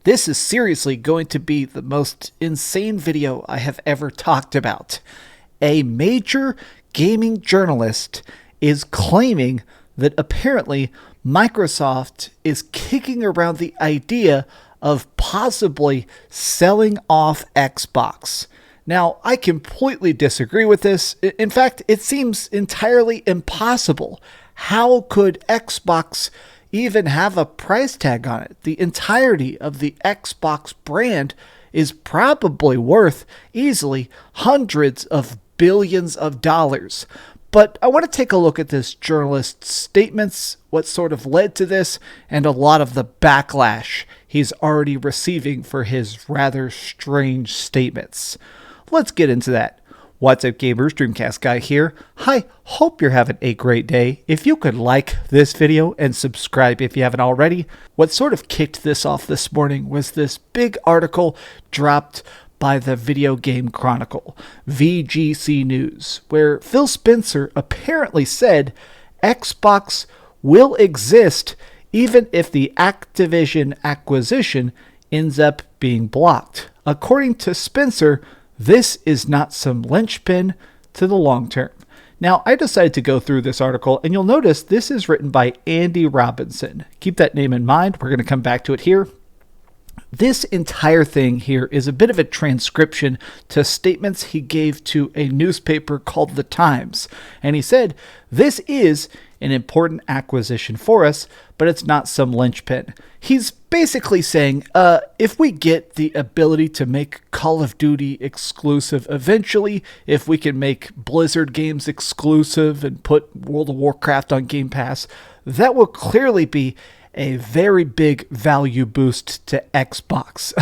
This is seriously going to be the most insane video I have ever talked about. A major gaming journalist is claiming that apparently Microsoft is kicking around the idea of possibly selling off Xbox. Now, I completely disagree with this. In fact, it seems entirely impossible. How could Xbox even have a price tag on it? The entirety of the Xbox brand is probably worth easily hundreds of billions of dollars. But I want to take a look at this journalist's statements, what sort of led to this, and a lot of the backlash he's already receiving for his rather strange statements. Let's get into that. What's up, gamers? DreamcastGuy here. Hi, hope you're having a great day. If you could like this video and subscribe if you haven't already. What sort of kicked this off this morning was this big article dropped by the Video Game Chronicle, VGC News, where Phil Spencer apparently said Xbox will exist even if the Activision acquisition ends up being blocked. According to Spencer, this is not some linchpin to the long term. Now, I decided to go through this article, and you'll notice this is written by Andy Robinson. Keep that name in mind. We're going to come back to it here. This entire thing here is a bit of a transcription to statements he gave to a newspaper called The Times. And he said, this is an important acquisition for us, but it's not some linchpin. He's basically saying, if we get the ability to make Call of Duty exclusive eventually, if we can make Blizzard games exclusive and put World of Warcraft on Game Pass, that will clearly be a very big value boost to Xbox.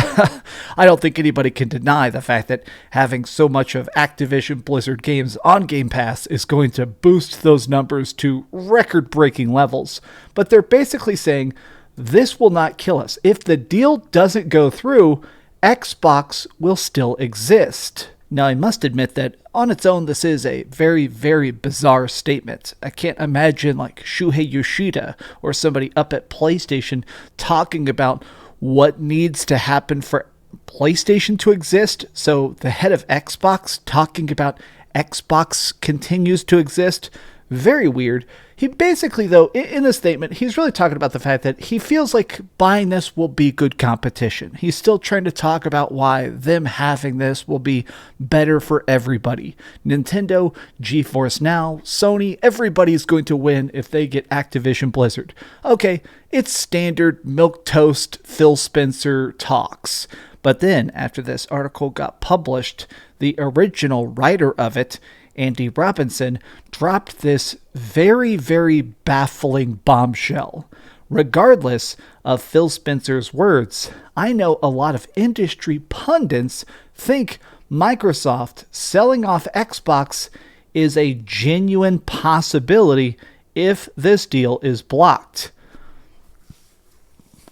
I don't think anybody can deny the fact that having so much of Activision Blizzard games on Game Pass is going to boost those numbers to record-breaking levels. But they're basically saying, this will not kill us. If the deal doesn't go through, Xbox will still exist. Now, I must admit that on its own, this is a very, very bizarre statement. I can't imagine like Shuhei Yoshida or somebody up at PlayStation talking about what needs to happen for PlayStation to exist. So the head of Xbox talking about Xbox continues to exist. Very weird. He basically, though, in the statement, he's really talking about the fact that he feels like buying this will be good competition. He's still trying to talk about why them having this will be better for everybody. Nintendo, GeForce Now, Sony, everybody's going to win if they get Activision Blizzard. Okay, it's standard milquetoast Phil Spencer talks. But then, after this article got published, the original writer of it, Andy Robinson, dropped this very, very baffling bombshell. Regardless of Phil Spencer's words, I know a lot of industry pundits think Microsoft selling off Xbox is a genuine possibility if this deal is blocked.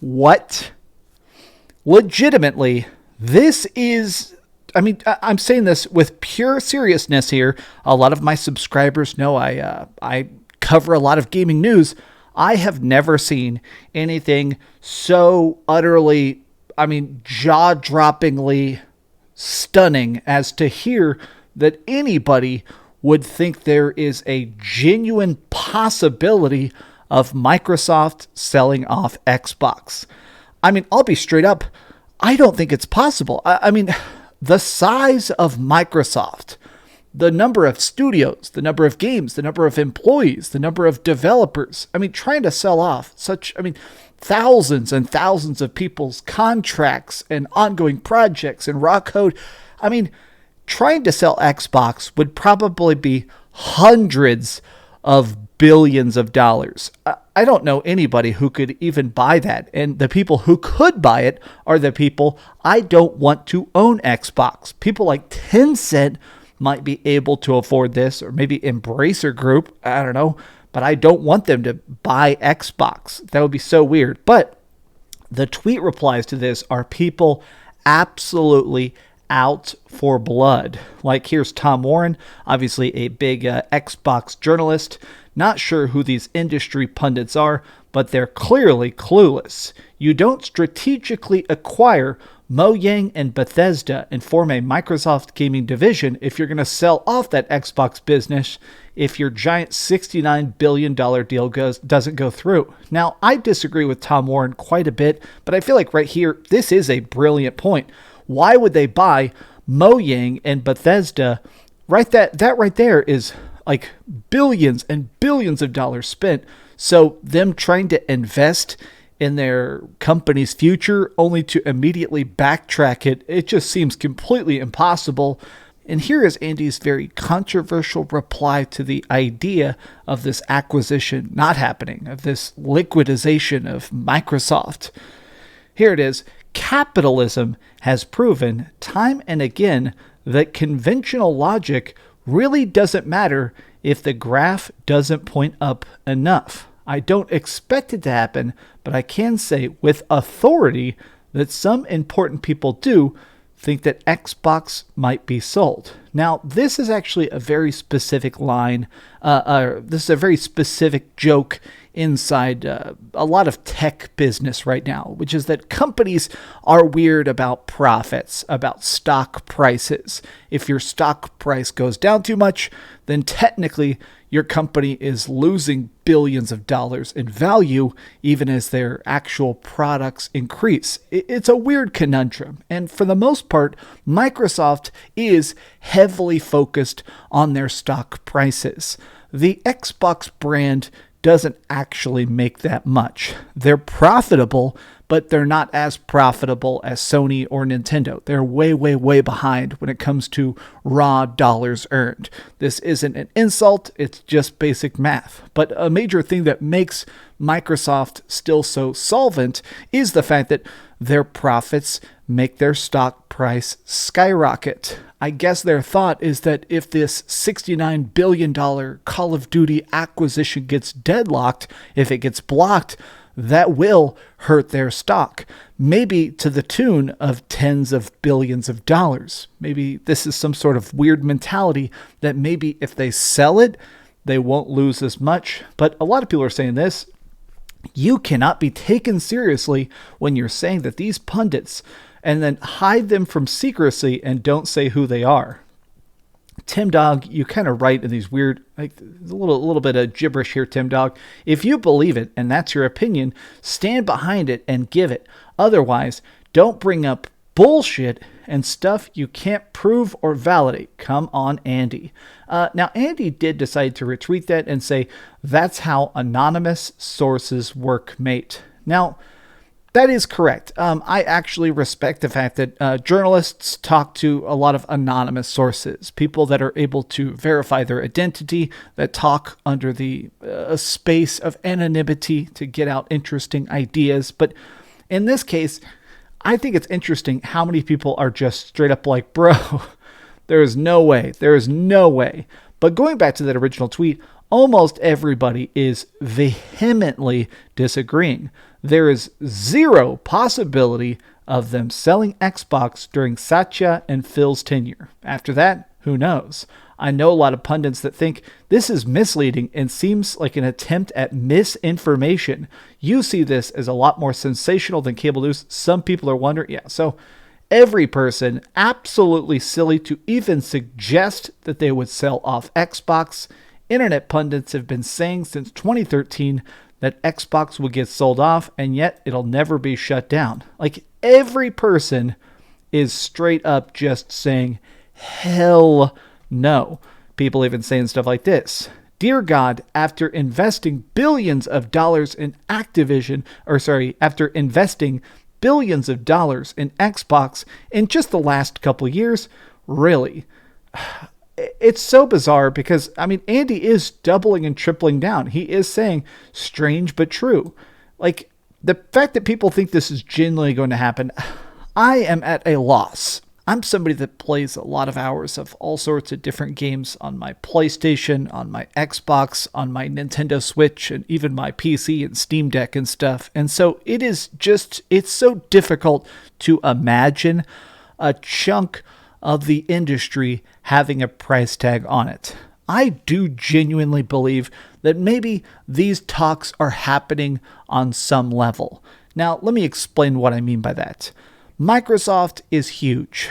What? Legitimately, this is... I'm saying this with pure seriousness here. A lot of my subscribers know I cover a lot of gaming news. I have never seen anything so utterly, jaw-droppingly stunning as to hear that anybody would think there is a genuine possibility of Microsoft selling off Xbox. I'll be straight up. I don't think it's possible. The size of Microsoft, the number of studios, the number of games, the number of employees, the number of developers. Trying to sell off thousands and thousands of people's contracts and ongoing projects and raw code. Trying to sell Xbox would probably be hundreds of billions of dollars. I don't know anybody who could even buy that. And the people who could buy it are the people I don't want to own Xbox. People like Tencent might be able to afford this, or maybe Embracer Group. I don't know. But I don't want them to buy Xbox. That would be so weird. But the tweet replies to this are people absolutely out for blood. Like, here's Tom Warren, obviously a big Xbox journalist. Not sure who these industry pundits are, but they're clearly clueless. You don't strategically acquire Mojang and Bethesda and form a Microsoft gaming division if you're going to sell off that Xbox business if your giant $69 billion deal doesn't go through. Now, I disagree with Tom Warren quite a bit, but I feel like right here, this is a brilliant point. Why would they buy Mojang and Bethesda? Right, that right there is like billions and billions of dollars spent. So them trying to invest in their company's future only to immediately backtrack it just seems completely impossible. And here is Andy's very controversial reply to the idea of this acquisition not happening, of this liquidization of Microsoft. Here it is. Capitalism has proven time and again that conventional logic really doesn't matter if the graph doesn't point up enough. I don't expect it to happen, but I can say with authority that some important people do think that Xbox might be sold. Now, this is actually a very specific line. This is a very specific joke inside a lot of tech business right now, which is that companies are weird about profits, about stock prices. If your stock price goes down too much, then technically your company is losing billions of dollars in value, even as their actual products increase. It's a weird conundrum. And for the most part, Microsoft is heavily focused on their stock prices. The Xbox brand doesn't actually make that much. They're profitable, but they're not as profitable as Sony or Nintendo. They're way, way, way behind when it comes to raw dollars earned. This isn't an insult, it's just basic math. But a major thing that makes Microsoft still so solvent is the fact that their profits make their stock price skyrocket. I guess their thought is that if this $69 billion Call of Duty acquisition gets deadlocked, if it gets blocked, that will hurt their stock, maybe to the tune of tens of billions of dollars. Maybe this is some sort of weird mentality that maybe if they sell it, they won't lose as much. But a lot of people are saying this. You cannot be taken seriously when you're saying that these pundits and then hide them from secrecy and don't say who they are. Tim Dog, you kind of write in these weird, like a little bit of gibberish here, Tim Dog. If you believe it and that's your opinion, stand behind it and give it. Otherwise, don't bring up bullshit and stuff you can't prove or validate. Come on, Andy. Now, Andy did decide to retweet that and say, that's how anonymous sources work, mate. Now, that is correct. I actually respect the fact that journalists talk to a lot of anonymous sources, people that are able to verify their identity, that talk under the space of anonymity to get out interesting ideas. But in this case, I think it's interesting how many people are just straight up like, bro, there is no way. There is no way. But going back to that original tweet, almost everybody is vehemently disagreeing. There is zero possibility of them selling Xbox during Satya and Phil's tenure. After that, who knows? I know a lot of pundits that think this is misleading and seems like an attempt at misinformation. You see this as a lot more sensational than cable news. Some people are wondering, yeah, so every person absolutely silly to even suggest that they would sell off Xbox. Internet pundits have been saying since 2013 that Xbox will get sold off, and yet it'll never be shut down. Like, every person is straight up just saying, hell no. People even saying stuff like this. Dear God, after investing billions of dollars in after investing billions of dollars in Xbox in just the last couple years, really? It's so bizarre because, I mean, Andy is doubling and tripling down. He is saying strange but true. Like, the fact that people think this is genuinely going to happen, I am at a loss. I'm somebody that plays a lot of hours of all sorts of different games on my PlayStation, on my Xbox, on my Nintendo Switch, and even my PC and Steam Deck and stuff. And so it's so difficult to imagine a chunk of the industry having a price tag on it. I do genuinely believe that maybe these talks are happening on some level. Now, let me explain what I mean by that. Microsoft is huge.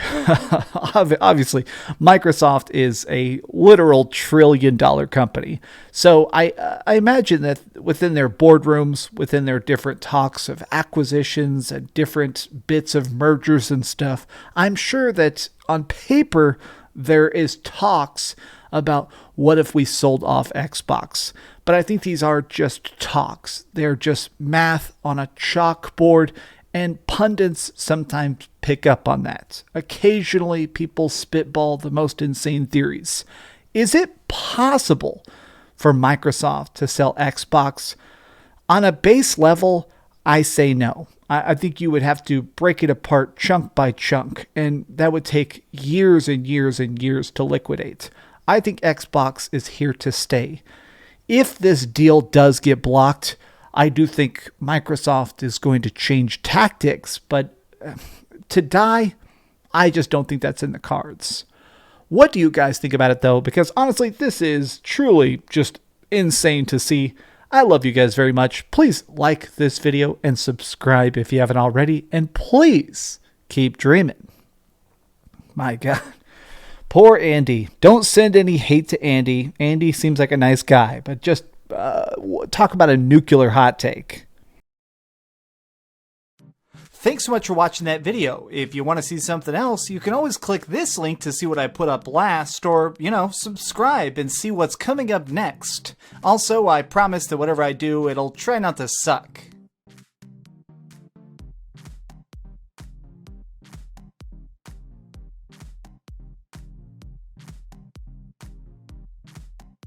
Obviously, Microsoft is a literal trillion-dollar company. So I imagine that within their boardrooms, within their different talks of acquisitions and different bits of mergers and stuff, I'm sure that on paper there is talks about what if we sold off Xbox. But I think these are just talks. They're just math on a chalkboard, and pundits sometimes pick up on that. Occasionally, people spitball the most insane theories. Is it possible for Microsoft to sell Xbox? On a base level, I say no. I think you would have to break it apart chunk by chunk, and that would take years and years and years to liquidate. I think Xbox is here to stay. If this deal does get blocked, I do think Microsoft is going to change tactics, but to die, I just don't think that's in the cards. What do you guys think about it, though? Because honestly, this is truly just insane to see. I love you guys very much. Please like this video and subscribe if you haven't already. And please keep dreaming. My God. Poor Andy. Don't send any hate to Andy. Andy seems like a nice guy, but just talk about a nuclear hot take. Thanks so much for watching that video. If you want to see something else, you can always click this link to see what I put up last, or, subscribe and see what's coming up next. Also, I promise that whatever I do, it'll try not to suck.